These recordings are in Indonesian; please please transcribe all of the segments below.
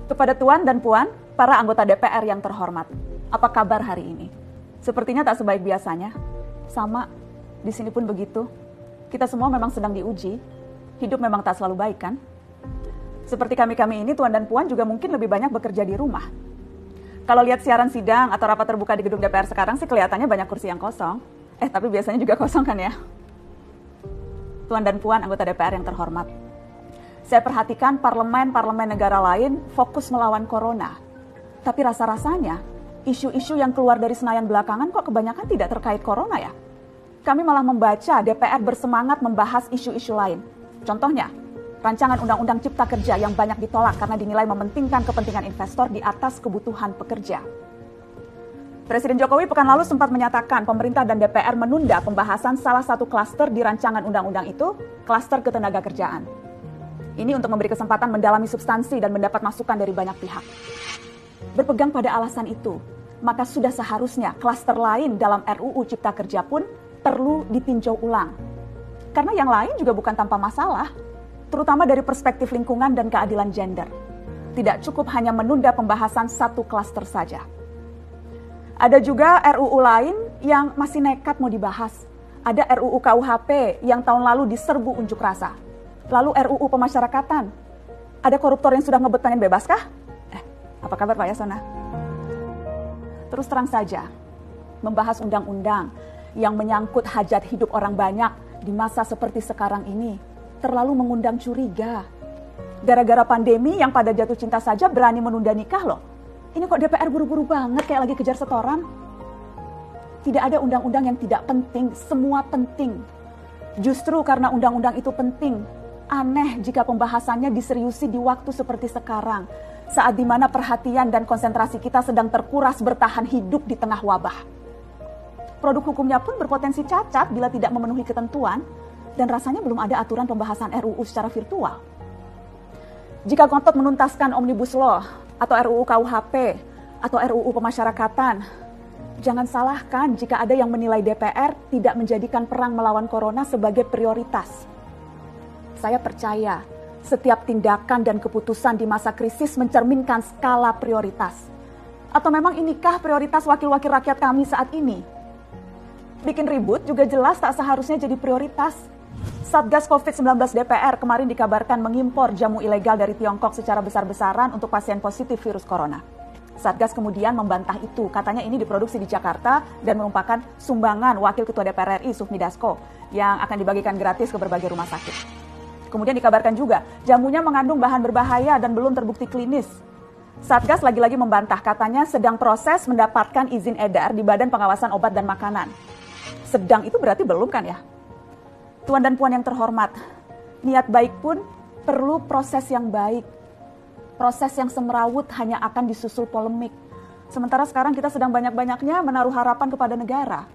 Kepada Tuan dan Puan, para anggota DPR yang terhormat, apa kabar hari ini? Sepertinya tak sebaik biasanya. Sama, di sini pun begitu. Kita semua memang sedang diuji. Hidup memang tak selalu baik, kan? Seperti kami-kami ini, Tuan dan Puan juga mungkin lebih banyak bekerja di rumah. Kalau lihat siaran sidang atau rapat terbuka di gedung DPR sekarang sih kelihatannya banyak kursi yang kosong. Tapi biasanya juga kosong kan ya? Tuan dan Puan anggota DPR yang terhormat. Saya perhatikan parlemen-parlemen negara lain fokus melawan corona. Tapi rasa-rasanya, isu-isu yang keluar dari Senayan belakangan kok kebanyakan tidak terkait corona ya? Kami malah membaca DPR bersemangat membahas isu-isu lain. Contohnya, rancangan Undang-Undang Cipta Kerja yang banyak ditolak karena dinilai mementingkan kepentingan investor di atas kebutuhan pekerja. Presiden Jokowi pekan lalu sempat menyatakan pemerintah dan DPR menunda pembahasan salah satu klaster di rancangan undang-undang itu, klaster ketenagakerjaan. Ini untuk memberi kesempatan mendalami substansi dan mendapat masukan dari banyak pihak. Berpegang pada alasan itu, maka sudah seharusnya klaster lain dalam RUU Cipta Kerja pun perlu ditinjau ulang. Karena yang lain juga bukan tanpa masalah, terutama dari perspektif lingkungan dan keadilan gender. Tidak cukup hanya menunda pembahasan satu klaster saja. Ada juga RUU lain yang masih nekat mau dibahas. Ada RUU KUHP yang tahun lalu diserbu unjuk rasa. Lalu RUU pemasyarakatan. Ada koruptor yang sudah ngebet pengen bebas kah? Apa kabar Pak Yasona? Terus terang saja, membahas undang-undang yang menyangkut hajat hidup orang banyak di masa seperti sekarang ini terlalu mengundang curiga. Gara-gara pandemi yang pada jatuh cinta saja berani menunda nikah loh. Ini kok DPR buru-buru banget kayak lagi kejar setoran? Tidak ada undang-undang yang tidak penting, semua penting. Justru karena undang-undang itu penting, aneh jika pembahasannya diseriusi di waktu seperti sekarang, saat dimana perhatian dan konsentrasi kita sedang terkuras bertahan hidup di tengah wabah. Produk hukumnya pun berpotensi cacat bila tidak memenuhi ketentuan, dan rasanya belum ada aturan pembahasan RUU secara virtual. Jika ngotot menuntaskan Omnibus Law, atau RUU KUHP, atau RUU pemasyarakatan, jangan salahkan jika ada yang menilai DPR tidak menjadikan perang melawan corona sebagai prioritas. Saya percaya setiap tindakan dan keputusan di masa krisis mencerminkan skala prioritas. Atau memang inikah prioritas wakil-wakil rakyat kami saat ini? Bikin ribut juga jelas tak seharusnya jadi prioritas. Satgas COVID-19 DPR kemarin dikabarkan mengimpor jamu ilegal dari Tiongkok secara besar-besaran untuk pasien positif virus corona. Satgas kemudian membantah itu, katanya ini diproduksi di Jakarta dan merupakan sumbangan Wakil Ketua DPR RI Sufmi Dasko yang akan dibagikan gratis ke berbagai rumah sakit. Kemudian dikabarkan juga, jamunya mengandung bahan berbahaya dan belum terbukti klinis. Satgas lagi-lagi membantah, katanya sedang proses mendapatkan izin edar di Badan Pengawasan Obat dan Makanan. Sedang itu berarti belum kan ya? Tuan dan Puan yang terhormat, niat baik pun perlu proses yang baik. Proses yang semerawut hanya akan disusul polemik. Sementara sekarang kita sedang banyak-banyaknya menaruh harapan kepada negara.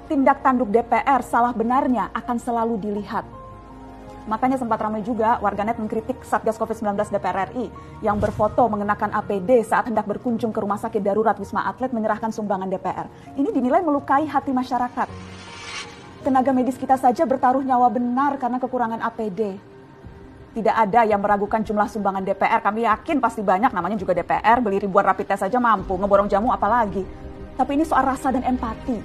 Tindak tanduk DPR salah benarnya akan selalu dilihat. Makanya sempat ramai juga warganet mengkritik Satgas COVID-19 DPR RI yang berfoto mengenakan APD saat hendak berkunjung ke rumah sakit darurat Wisma Atlet menyerahkan sumbangan DPR. Ini dinilai melukai hati masyarakat. Tenaga medis kita saja bertaruh nyawa benar karena kekurangan APD. Tidak ada yang meragukan jumlah sumbangan DPR. Kami yakin pasti banyak, namanya juga DPR, beli ribuan rapid test saja mampu, ngeborong jamu apalagi. Tapi ini soal rasa dan empati.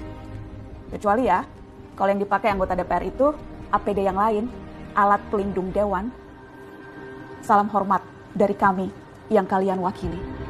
Kecuali ya, kalau yang dipakai anggota DPR itu APD yang lain, alat pelindung dewan. Salam hormat dari kami yang kalian wakili.